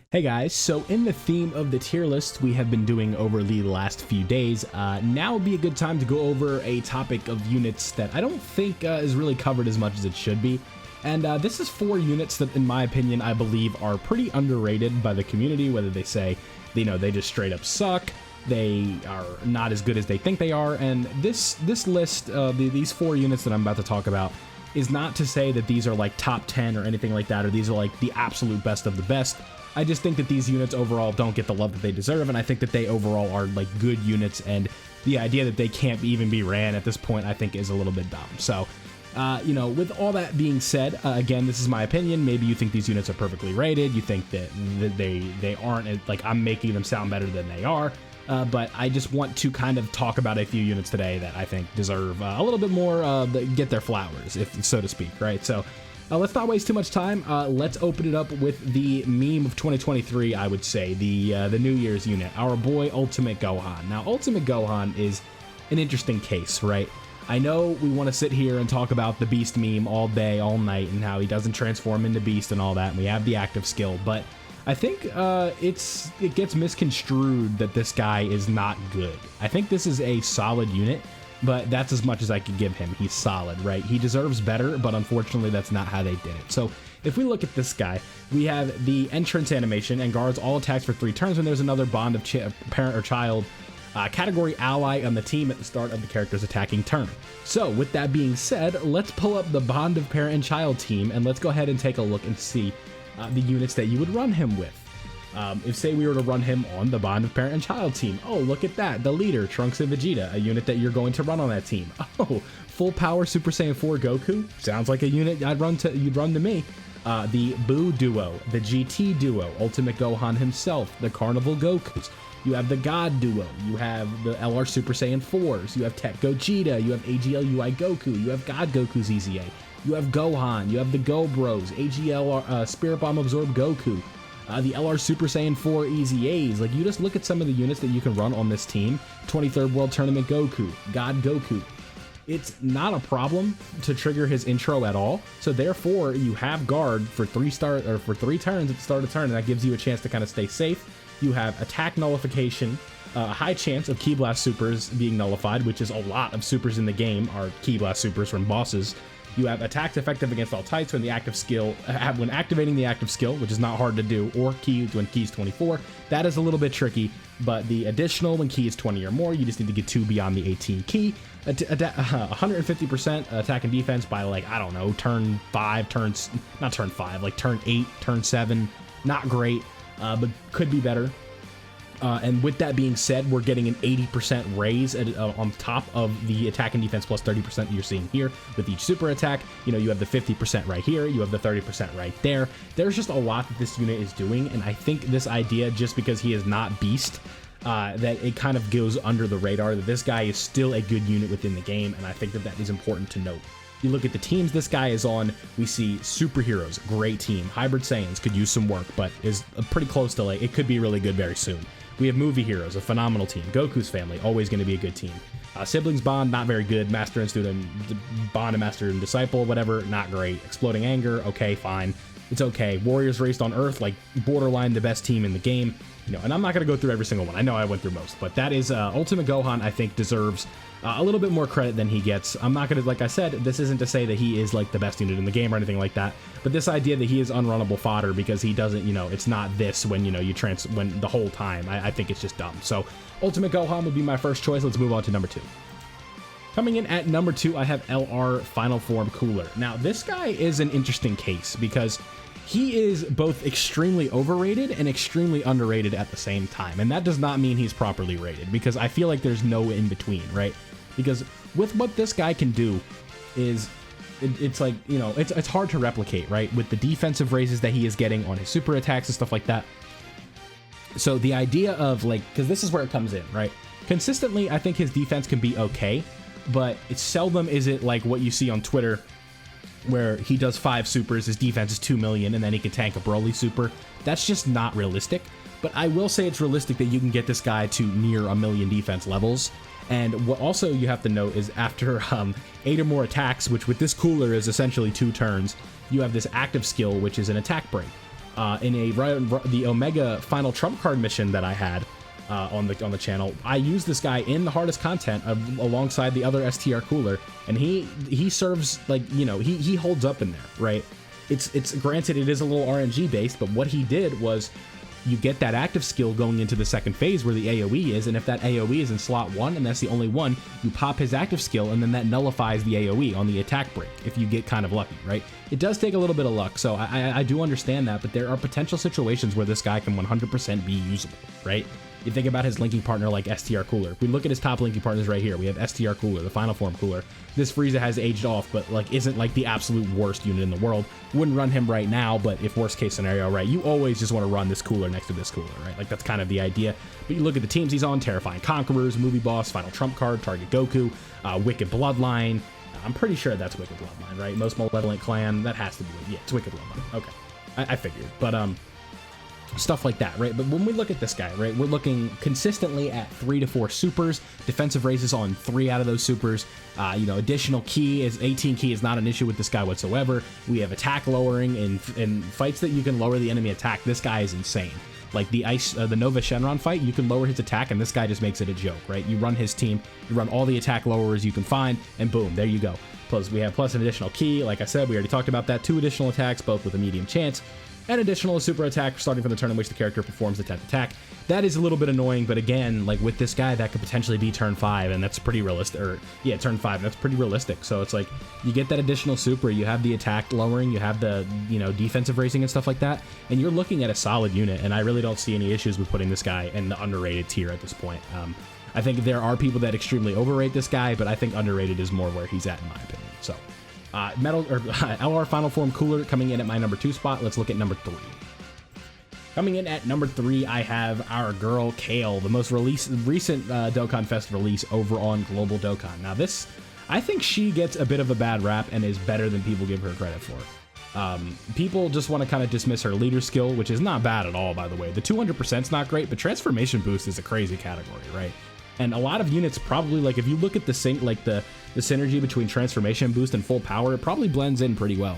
Hey guys, so in the theme of the tier list we have been doing over the last few days, now would be a good time to go over a topic of units that I don't think is really covered as much as it should be. And this is 4 units that, in my opinion, I believe are pretty underrated by the community, whether they say, they just straight up suck, they are not as good as they think they are, and this list, these 4 units that I'm about to talk about, is not to say that these are like top 10 or anything like that, or these are like the absolute best of the best. I just think that these units overall don't get the love that they deserve, and I think that they overall are like good units, and the idea that they can't even be ran at this point I think is a little bit dumb. So, with all that being said, again, this is my opinion. Maybe you think these units are perfectly rated, you think that they aren't, like I'm making them sound better than they are, but I just want to kind of talk about a few units today that I think deserve a little bit more, get their flowers, if so to speak, right? So, let's not waste too much time. Let's open it up with the meme of 2023, I would say, the New Year's unit, our boy Ultimate Gohan. Now, Ultimate Gohan is an interesting case, right? I know we want to sit here and talk about the Beast meme all day, all night, and how he doesn't transform into Beast and all that, and we have the active skill, but I think it gets misconstrued that this guy is not good. I think this is a solid unit, but that's as much as I could give him. He's solid, right? He deserves better, but unfortunately that's not how they did it. So if we look at this guy, we have the entrance animation and guards all attacks for 3 turns when there's another bond of parent or child category ally on the team at the start of the character's attacking turn. So with that being said, let's pull up the bond of parent and child team, and let's go ahead and take a look and see the units that you would run him with. If say we were to run him on the Bond of Parent and Child team, oh look at that, the leader, Trunks and Vegeta, a unit that you're going to run on that team. Oh, full power Super Saiyan 4 Goku, sounds like a unit you'd run to me. The Buu duo, the GT duo, Ultimate Gohan himself, the Carnival Gokus. You have the God duo, you have the LR Super Saiyan 4s, you have Tech Gogeta, you have AGL UI Goku, you have God Goku's EZA, you have Gohan, you have the Go Bros, AGL Spirit Bomb Absorb Goku, the LR Super Saiyan 4 EZAs. Like, you just look at some of the units that you can run on this team. 23rd World Tournament Goku, God Goku. It's not a problem to trigger his intro at all. So therefore, you have guard for 3 turns at the start of turn, and that gives you a chance to kind of stay safe. You have attack nullification, a high chance of Ki Blast supers being nullified, which is a lot of supers in the game are Ki Blast supers from bosses. You have attacks effective against all types when the active skill, when activating the active skill, which is not hard to do, or Ki when Ki is 24. That is a little bit tricky, but the additional when Ki is 20 or more, you just need to get 2 beyond the 18 Ki. 150% attack and defense by, like, I don't know, turn 5, not turn 5, like turn 8, turn 7. Not great, but could be better. And with that being said, we're getting an 80% raise on top of the attack and defense plus 30% you're seeing here with each super attack. You have the 50% right here, you have the 30% right there. There's just a lot that this unit is doing, and I think this idea, just because he is not Beast, that it kind of goes under the radar, that this guy is still a good unit within the game, and I think that that is important to note. You look at the teams this guy is on, we see Superheroes, great team. Hybrid Saiyans could use some work, but is pretty close to, like, it could be really good very soon. We have Movie Heroes, a phenomenal team. Goku's family, always going to be a good team. Siblings Bond, not very good. Master and Student, Bond and Master and Disciple, whatever, not great. Exploding Anger, okay, fine. It's okay. Warriors Raced on Earth, like, borderline the best team in the game. And I'm not going to go through every single one. I know I went through most, but that is Ultimate Gohan, I think, deserves a little bit more credit than he gets. I'm not going to, like I said, this isn't to say that he is like the best unit in the game or anything like that, but this idea that he is unrunnable fodder because he doesn't, it's not this when, when the whole time, I think it's just dumb. So Ultimate Gohan would be my first choice. Let's move on to number 2. Coming in at number 2, I have LR Final Form Cooler. Now, this guy is an interesting case because he is both extremely overrated and extremely underrated at the same time. And that does not mean he's properly rated, because I feel like there's no in between, right? Because with what this guy can do is, it's like, it's hard to replicate, right? With the defensive raises that he is getting on his super attacks and stuff like that. So the idea of, like, because this is where it comes in, right? Consistently, I think his defense can be okay, but it's seldom is it like what you see on Twitter, where he does 5 supers, his defense is 2 million, and then he can tank a Broly super. That's just not realistic. But I will say it's realistic that you can get this guy to near 1 million defense levels. And what also you have to note is after 8 or more attacks, which with this cooler is essentially 2 turns, you have this active skill, which is an attack break. in the Omega Final Trump Card mission that I had on the channel. I used this guy in the hardest content alongside the other STR cooler, and he serves, like, you know, he holds up in there, right? It's granted it is a little RNG based, but what he did was you get that active skill going into the second phase where the AoE is, and if that AoE is in slot 1 and that's the only one, you pop his active skill and then that nullifies the AoE on the attack break if you get kind of lucky, right? It does take a little bit of luck, so I do understand that, but there are potential situations where this guy can 100% be usable, right? You think about his linking partner like STR Cooler. If we look at his top linking partners right here, we have STR Cooler, the Final Form Cooler. This Frieza has aged off, but like isn't like the absolute worst unit in the world. Wouldn't run him right now, but if worst case scenario, right, you always just want to run this cooler next to this cooler, right? Like that's kind of the idea. But you look at the teams he's on: Terrifying Conquerors, Movie Boss, Final Trump Card, Target Goku, Wicked Bloodline. I'm pretty sure that's Wicked Bloodline, right? Most Malevolent Clan, that has to be, yeah, it's Wicked Bloodline. Okay, I figured, but stuff like that, right? But when we look at this guy, right, we're looking consistently at 3 to 4 supers, defensive raises on 3 out of those supers. You know, additional ki is 18 ki is not an issue with this guy whatsoever. We have attack lowering in fights that you can lower the enemy attack. This guy is insane. Like the the Nova Shenron fight, you can lower his attack, and this guy just makes it a joke, right? You run his team, you run all the attack lowerers you can find, and boom, there you go. Plus, we have an additional ki. Like I said, we already talked about that. 2 additional attacks, both with a medium chance. An additional super attack starting from the turn in which the character performs the 10th attack. That is a little bit annoying, but again, like with this guy, that could potentially be turn 5, and that's pretty realistic. Or yeah, turn 5, that's pretty realistic. So it's like you get that additional super, you have the attack lowering, you have the, you know, defensive raising and stuff like that, and you're looking at a solid unit. And I really don't see any issues with putting this guy in the underrated tier at this point. I think there are people that extremely overrate this guy, but I think underrated is more where he's at in my opinion. So. LR Final Form Cooler coming in at my number 2 spot. Let's look at number 3. Coming in at number 3, I have our girl Kale, the most recent Dokkan Fest release over on Global Dokkan. Now this, I think she gets a bit of a bad rap and is better than people give her credit for. People just want to kind of dismiss her leader skill, which is not bad at all, by the way. The 200% is not great, but transformation boost is a crazy category, right? And a lot of units probably, like, if you look at the synergy between transformation boost and full power, it probably blends in pretty well.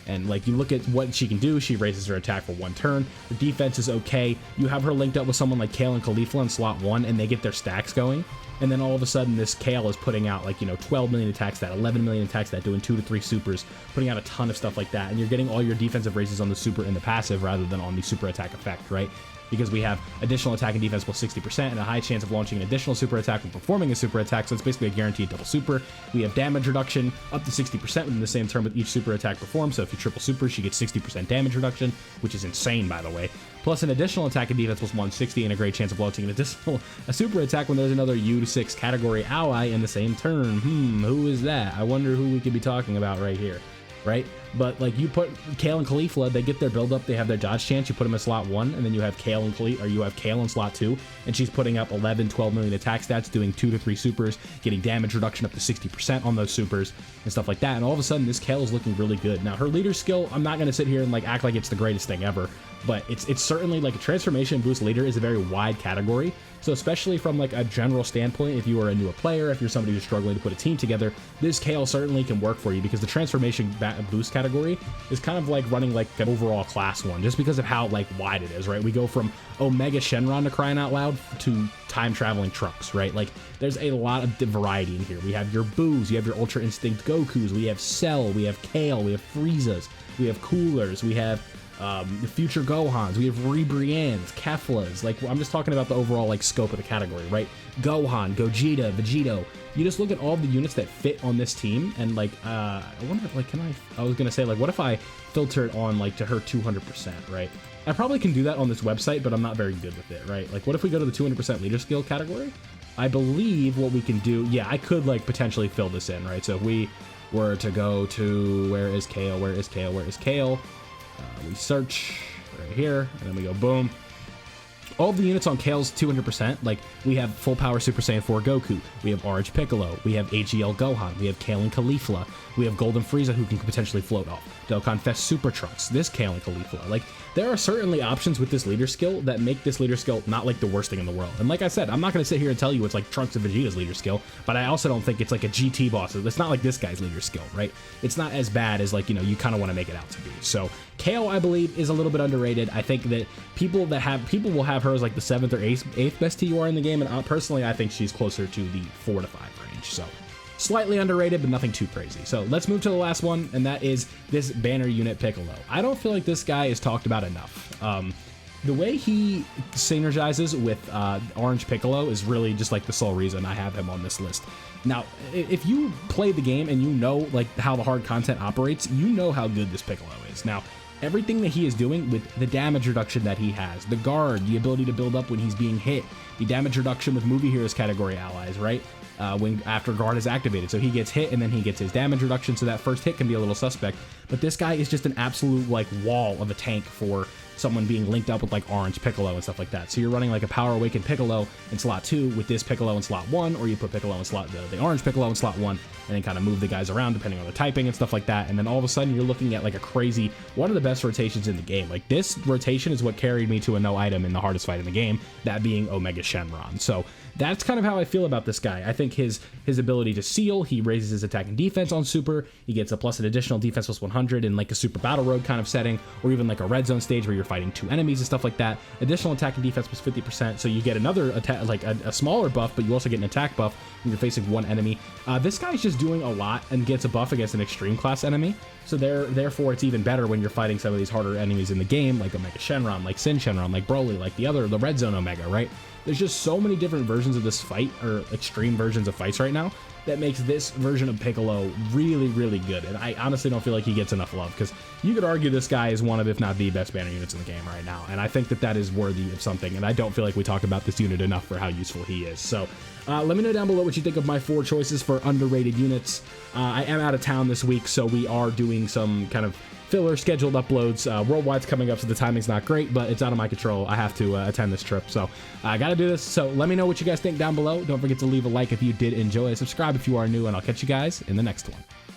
And like you look at what she can do, she raises her attack for 1 turn. Her defense is okay. You have her linked up with someone like Kale and Caulifla in slot 1, and they get their stacks going. And then all of a sudden, this Kale is putting out, like, you know, 12 million attacks, that 11 million attacks, that doing 2 to 3 supers, putting out a ton of stuff like that. And you're getting all your defensive raises on the super and the passive rather than on the super attack effect, right? Because we have additional attack and defense plus 60% and a high chance of launching an additional super attack when performing a super attack, so it's basically a guaranteed double super. We have damage reduction up to 60% within the same turn with each super attack performed, so if you triple super, she gets 60% damage reduction, which is insane, by the way. Plus an additional attack and defense plus 160 and a great chance of launching an additional super attack when there's another U6 category ally in the same turn. Who is that? I wonder who we could be talking about right here. Right? But like you put Kale and Caulifla, they get their build up, they have their dodge chance, you put them in slot 1, and then you have Kale and Caulifla, or you have Kale in slot 2, and she's putting up 11, 12 million attack stats, doing 2 to 3 supers, getting damage reduction up to 60% on those supers, and stuff like that. And all of a sudden, this Kale is looking really good. Now, her leader skill, I'm not going to sit here and like act like it's the greatest thing ever, but it's certainly like a transformation boost leader is a very wide category. So especially from like a general standpoint, if you are a newer player, if you're somebody who's struggling to put a team together, this Kale certainly can work for you because the transformation boost category is kind of like running like an overall class 1 just because of how like wide it is, right? We go from Omega Shenron, to crying out loud, to time traveling Trunks, right? Like there's a lot of variety in here. We have your Boos, you have your Ultra Instinct Gokus, we have Cell, we have Kale, we have Friezas, we have Coolers, we have the future Gohans, we have Ribriannes, Keflas. Like I'm just talking about the overall like scope of the category, right? Gohan, Gogeta, Vegito. You just look at all the units that fit on this team, and like I wonder if like I was gonna say like what if I filtered on like to her 200%, right? I probably can do that on this website, but I'm not very good with it, right? Like what if we go to the 200% leader skill category? I believe what we can do, yeah, I could like potentially fill this in, right? So if we were to go to where is Kale, where is Kale, where is Kale? We search right here, and then we go boom. All of the units on Kale's 200%, like we have full power Super Saiyan 4 Goku, we have Orange Piccolo, we have AGL Gohan, we have Kale and Caulifla, we have Golden Frieza who can potentially float off, Dokkan Fest Super Trunks, this Kale and Caulifla. Like, there are certainly options with this leader skill that make this leader skill not like the worst thing in the world. And like I said, I'm not going to sit here and tell you it's like Trunks and Vegeta's leader skill, but I also don't think it's like a GT boss. It's not like this guy's leader skill, right? It's not as bad as like, you know, you kind of want to make it out to be. So Kale, I believe, is a little bit underrated. I think that people will have her as like the 7th or 8th best TUR in the game, and personally, I think she's closer to the 4 to 5 range. So slightly underrated, but nothing too crazy. So let's move to the last one, and that is this banner unit Piccolo. I don't feel like this guy is talked about enough. The way he synergizes with Orange Piccolo is really just like the sole reason I have him on this list. Now, if you play the game and you know like how the hard content operates, you know how good this Piccolo is. Now, everything that he is doing with the damage reduction that he has, the guard, the ability to build up when he's being hit, the damage reduction with movie heroes category allies, right? When after guard is activated, so he gets hit and then he gets his damage reduction, so that first hit can be a little suspect, but this guy is just an absolute like wall of a tank for someone being linked up with like Orange Piccolo and stuff like that. So you're running like a Power Awakened Piccolo in slot 2 with this Piccolo in slot 1, or you put Piccolo in slot the Orange Piccolo in slot 1 and then kind of move the guys around depending on the typing and stuff like that. And then all of a sudden you're looking at like a crazy, one of the best rotations in the game. Like this rotation is what carried me to a no item in the hardest fight in the game, that being Omega Shenron. So that's kind of how I feel about this guy. I think his ability to seal, he raises his attack and defense on super, he gets a plus an additional defense plus 100 in like a super battle road kind of setting, or even like a red zone stage where you're fighting 2 enemies and stuff like that. Additional attack and defense plus 50%, so you get another attack, like a smaller buff, but you also get an attack buff when you're facing 1 enemy. This guy's just doing a lot and gets a buff against an extreme class enemy, so therefore it's even better when you're fighting some of these harder enemies in the game, like Omega Shenron, like Sin Shenron, like Broly, like the red zone Omega, right? There's just so many different versions of this fight, or extreme versions of fights right now, that makes this version of Piccolo really, really good. And I honestly don't feel like he gets enough love, because you could argue this guy is one of, if not the best banner units in the game right now. And I think that that is worthy of something. And I don't feel like we talked about this unit enough for how useful he is. So let me know down below what you think of my 4 choices for underrated units. I am out of town this week, so we are doing some kind of filler scheduled uploads. Worldwide's coming up, so the timing's not great, but it's out of my control. I have to attend this trip, so I gotta do this. So let me know what you guys think down below. Don't forget to leave a like if you did enjoy, subscribe if you are new, and I'll catch you guys in the next one.